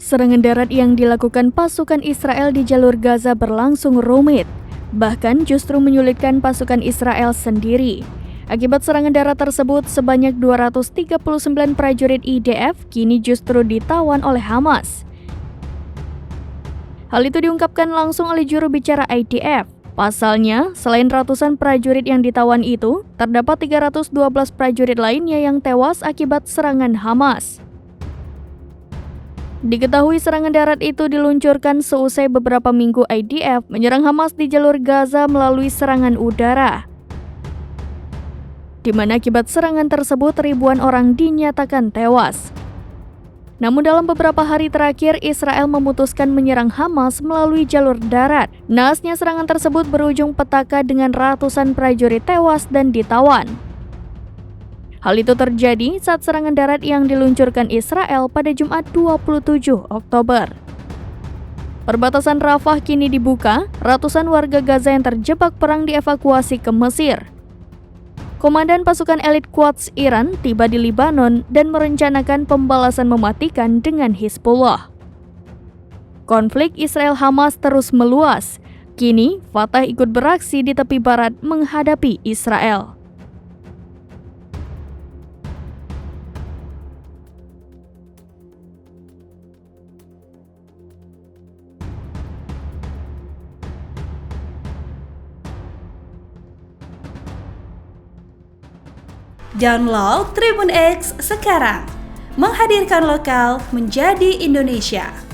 Serangan darat yang dilakukan pasukan Israel di jalur Gaza berlangsung rumit, bahkan justru menyulitkan pasukan Israel sendiri. Akibat serangan darat tersebut, sebanyak 239 prajurit IDF kini justru ditawan oleh Hamas. Hal itu diungkapkan langsung oleh juru bicara IDF. Pasalnya, selain ratusan prajurit yang ditawan itu, terdapat 312 prajurit lainnya yang tewas akibat serangan Hamas. Diketahui serangan darat itu diluncurkan seusai beberapa minggu IDF menyerang Hamas di jalur Gaza melalui serangan udara, di mana akibat serangan tersebut ribuan orang dinyatakan tewas. Namun dalam beberapa hari terakhir, Israel memutuskan menyerang Hamas melalui jalur darat. Naasnya serangan tersebut berujung petaka dengan ratusan prajurit tewas dan ditawan. Hal itu terjadi saat serangan darat yang diluncurkan Israel pada Jumat 27 Oktober. Perbatasan Rafah kini dibuka, ratusan warga Gaza yang terjebak perang dievakuasi ke Mesir. Komandan pasukan elit Quds Iran tiba di Lebanon dan merencanakan pembalasan mematikan dengan Hizbullah. Konflik Israel-Hamas terus meluas. Kini, Fatah ikut beraksi di tepi barat menghadapi Israel. Download Tribun X sekarang, menghadirkan lokal menjadi Indonesia.